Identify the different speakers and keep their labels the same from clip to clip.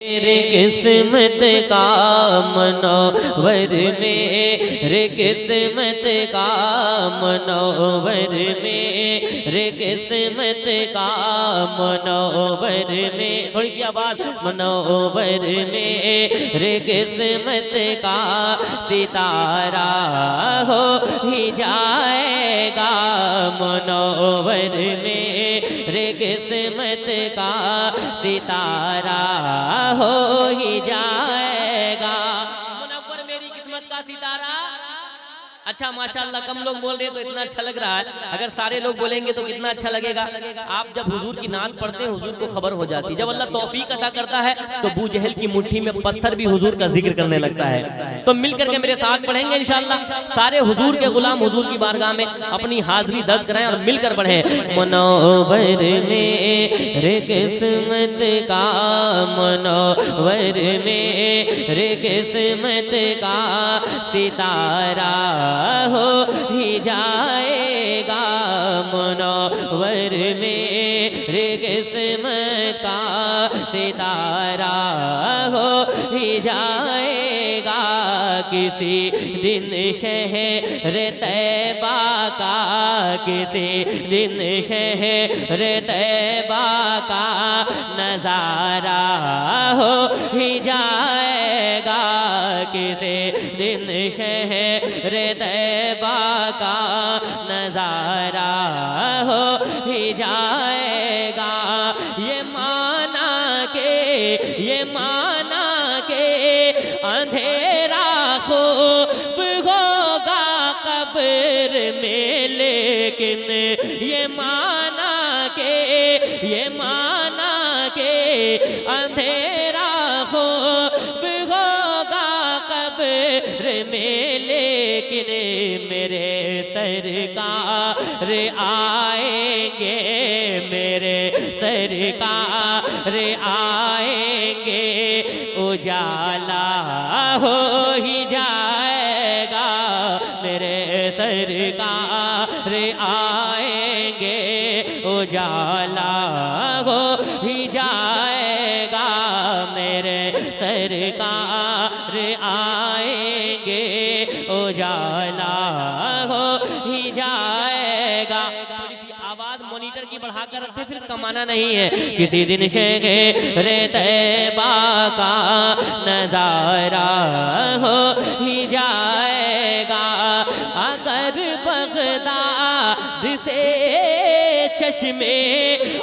Speaker 1: मेरे किस्मत का मनोवर मेरे किस्मत का मनोवर मेरे किस्मत का मनोवर में थोड़ी सी आवाज मनोवर मेरे किस्मत का सितारा हो ही जाएगा मनोवर मेरे किस्मत का सितारा हो ही जाएगा। मुनव्वर मेरी किस्मत का सितारा। अच्छा माशाअल्लाह, कम लोग बोल रहे हैं तो इतना अच्छा लग रहा है, अगर सारे लोग बोलेंगे तो कितना अच्छा लगेगा। आप जब हुजूर की नाम पढ़ते हैं हुजूर को खबर हो जाती है। जब अल्लाह तौफीक अता करता है तो अबू जहल की मुट्ठी में पत्थर भी हुजूर का जिक्र करने लगता है। तो मिल करके मेरे साथ पढ़ेंगे इंशाअल्लाह। सारे हुजूर के गुलाम हुजूर की बारगाह में अपनी हाजिरी दर्ज कराएं और मिलकर पढ़ें। मनोवर मेरे किस्मत का मनोवर मेरे किस्मत का सितारा हो ही जाएगा मनोवर मेरे किस्मत का सितारा हो ही जाएगा। किसी दिन शहर तैबा का किसी दिन शहर तैबा का नजारा हो ही जाएगा। किसी दिन शहर तैबा का नजारा हो ही जाएगा। ये माना के अंधेरा खूब होगा कब्र में, लेकिन ये माना के अंधेरा खूब होगा कब्र में, लेकिन मेरे सरकार आएंगे, मेरे सरकार आएंगे, उजाला हो ही जाएगा। मेरे सरकार आएंगे, उजाला हो ही जाएगा। मेरे सरकार आएंगे, उजाला हो ही जाएगा। थोड़ी सी आवाज मॉनिटर की बढ़ाकर रखते, फिर कमाना नहीं है। किसी दिन शहर तैबा का नजारा हो ही जाएगा। अगर बगदाद से चश्मे,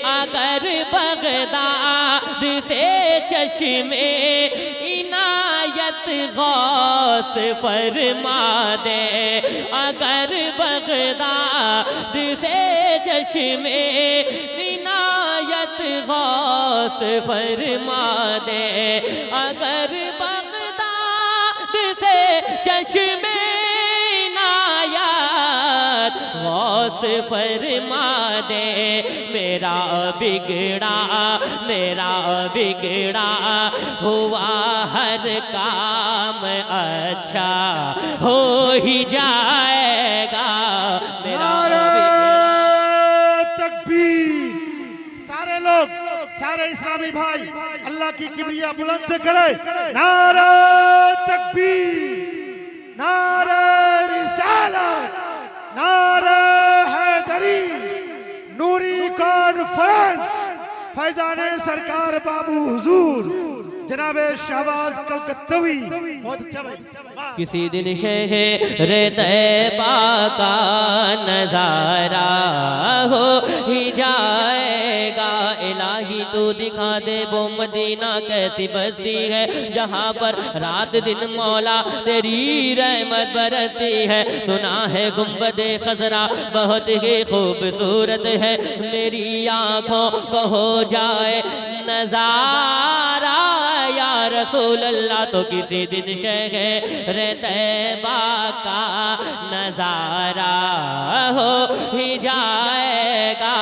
Speaker 1: अगर बगदाद से चश्मे इनायत गौस फरमा दे, अगर बगदाद से चश्मे इनायत गौस फरमा दे, अगर बगदाद से चश्मे इनायत गौस फरमा दे, मेरा बिगड़ा हुआ हर काम अच्छा हो ही जाएगा। मेरा
Speaker 2: तकबीर। सारे लोग, सारे इस्लामी भाई अल्लाह की किबरिया बुलंद से करे। नारा तकबीर, नारा रिसालत, नारा हैदरी, नूरी कॉन्फ्रेंस, फैजाने सरकार बाबू हुजूर जनाबे शहबाज कलकत्तवी। बहुत अच्छा भाई।
Speaker 1: किसी दिन शहर तैबा का नजारा हो ही जाएगा। इलाही तू दिखा दे वो मदीना कैसी बस्ती है, जहाँ पर रात दिन मौला तेरी रहमत बरसती है। सुना है गुंबदे खजरा बहुत ही खूबसूरत है, मेरी आँखों को हो जाए नजारा या रसूल अल्लाह। तो किसी दिन शहर तैबा का नजारा हो ही जाएगा।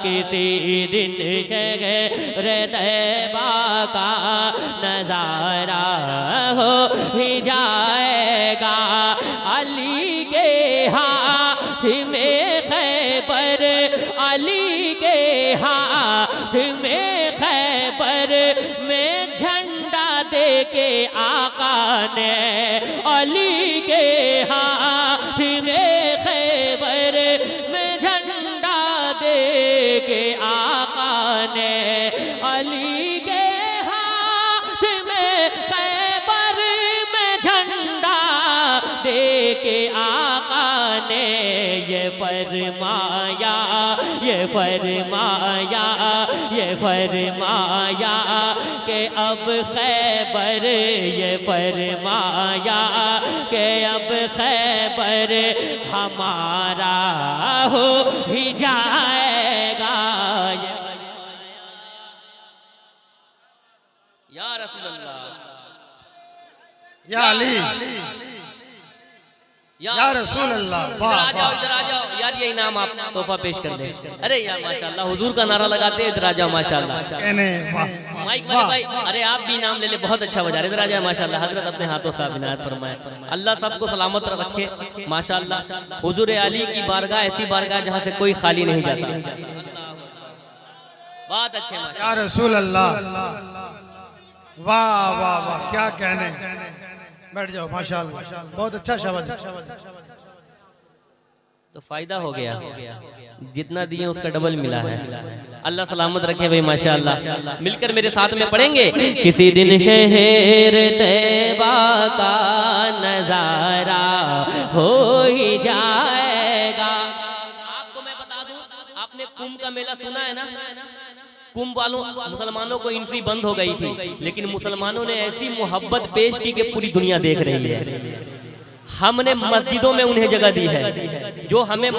Speaker 1: किसी दिन शहर तैबा का नजारा हो ही जाएगा। अली के हाथ में खैबर, अली के हाथ में खैबर में झंडा दे के आका ने अली के हाथ में खैबर में झंडा दे के आका ने अली के हाथ में खैबर में झंडा दे के आका ने ये फरमाया कि अब खैबर, ये फरमाया कि अब खैबर हमारा हो ही जाएगा। या रसूल अल्लाह,
Speaker 2: या अली, या रसूल अल्लाह।
Speaker 1: इधर आ जाओ, इधर आ जाओ यार, ये इनाम आप तोहफा पेश कर दें। अरे यार माशाल्लाह, हुजूर का नारा लगाते, इधर आ जाओ माशाल्लाह। माइक वाले भाई, अरे आप भी इनाम ले ले, बहुत अच्छा बजा रहे, इधर आ जाए माशाल्लाह। हजरत अपने हाथों से इनायत फरमाए, अल्लाह सबको सलामत रखे माशाल्लाह। हुजूर अली की बारगाह ऐसी बारगाह जहाँ से कोई खाली नहीं जाता। बहुत अच्छे
Speaker 2: या रसूल अल्लाह, वाह वाह वाह, क्या कहने। बैठ जाओ माशाल्लाह, बहुत अच्छा शब्द।
Speaker 1: तो फायदा हो गया, जितना दिए उसका डबल मिला है। अल्लाह सलामत रखे भाई माशाल्लाह। मिलकर मेरे साथ में पढ़ेंगे। किसी दिन शहर तैबा का नजारा हो ही जाएगा। आपको मैं बता दूं, आपने कुंभ का मेला सुना है ना? कुंभ वालों मुसलमानों को एंट्री बंद हो गई थी, लेकिन मुसलमानों ने ऐसी मोहब्बत पेश की कि पूरी दुनिया देख रही है। हमने मस्जिदों में उन्हें जगह दी है। जो हमें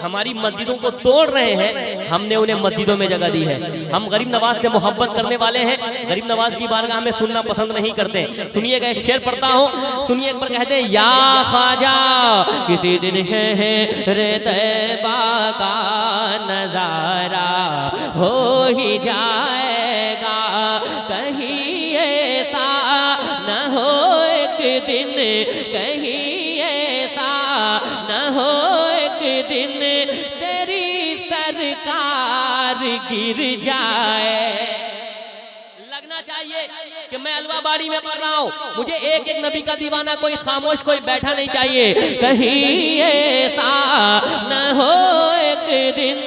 Speaker 1: हमारी मस्जिदों को तोड़ रहे हैं, हमने उन्हें मस्जिदों में जगह दी है। हम गरीब नवाज से मोहब्बत करने वाले हैं, गरीब नवाज की बारगाह में सुनना पसंद नहीं करते। सुनिएगा, एक शेर पढ़ता हूँ, सुनिए। एक बार कहते हैं, या ख्वाजा किसी दिन शहर तैबा का नजारा हो ही जाएगा। कहीं ऐसा न हो एक दिन, कहीं न हो एक दिन तेरी सरकार गिर जाए। लगना चाहिए कि मैं अलवाबाड़ी में पढ़ रहा हूँ, मुझे एक एक नबी का दीवाना, कोई खामोश कोई बैठा नहीं चाहिए। कहीं ऐसा न हो एक दिन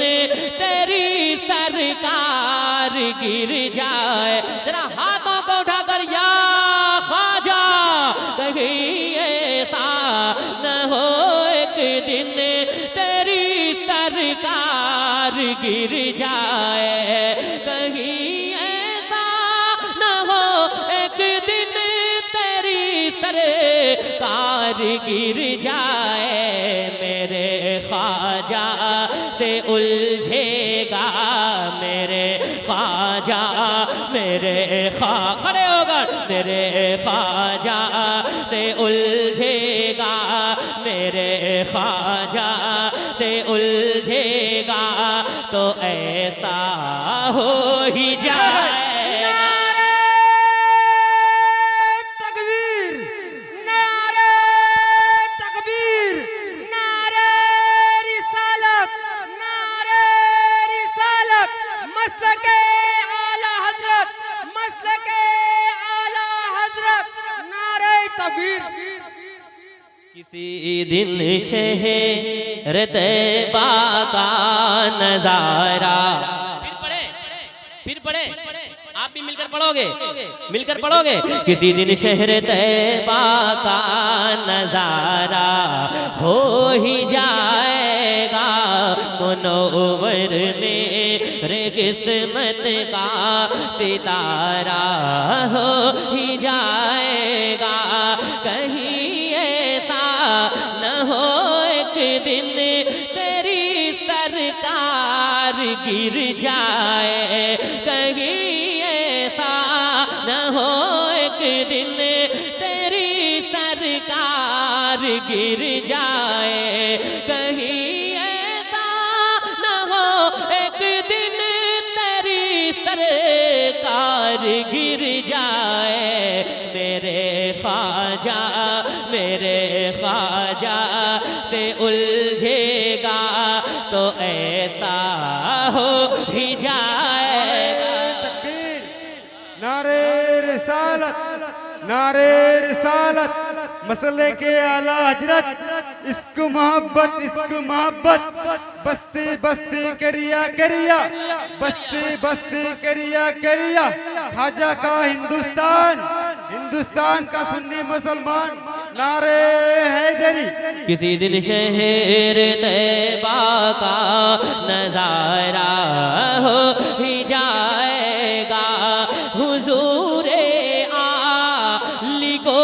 Speaker 1: तेरी सरकार गिर जाए। जरा हाथों को उठाकर या ख्वाजा, कहीं ऐसा न हो दिन तेरी सरकार गिर जाए। कहीं ऐसा न हो एक दिन तेरी सरकार गिर जाए। मेरे ख्वाजा से उलझेगा, मेरे ख्वाजा, मेरे खड़े होगा, मेरे ख्वाजा से उलझेगा, मेरे ख्वाजा से उलझेगा, तो ऐसा हो ही जाए। किसी दिन शहर तैबा का नजारा, फिर पढ़े, आप भी मिलकर पढ़ोगे, किसी दिन शहर तैबा का नजारा हो ही जाएगा। मुनव्वर मेरे किस्मत का सितारा हो ही जाएगा। कहीं न हो एक दिन तेरी सरकार गिर जाए। कहीं ऐसा न हो एक दिन तेरी सरकार गिर जाए। कहीं ऐसा न हो एक दिन तेरी सरकार गिर जाए। मेरे ख्वाजा, मेरे ख्वाजा से उलझेगा, तो ऐसा हो ही जाए।
Speaker 2: नारे रिसालत,
Speaker 3: नारे रिसालत, मसले के आला हजरत, इश्क मोहब्बत, बस्ती बस्ती करिया करिया, बस्ती बस्ती करिया करिया, खाजा का हिंदुस्तान, हिंदुस्तान का सुन्नी मुसलमान, नारे हैदरी।
Speaker 1: किसी दिन शहर तैबा का नजारा हो ही जाएगा, हुजूरे आली को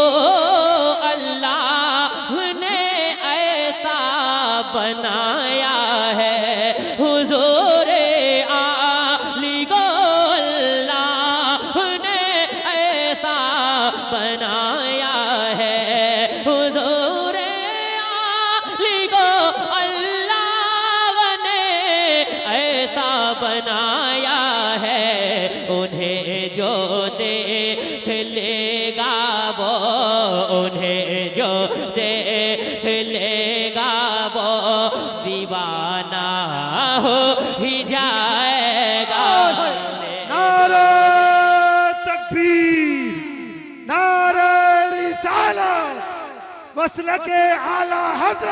Speaker 1: अल्लाह ने ऐसा बनाया है, हुजूरे आली को अल्लाह ने ऐसा बनाया है, हुजूरे आली को अल्लाह ने ऐसा बनाया है, उन्हें जो देख लेगा वो, उन्हें जो देख लेगा वो दीवाना हो ही जाएगा।
Speaker 3: नारे तकबीर, नारे रिसालत, मसलके आला हजरत।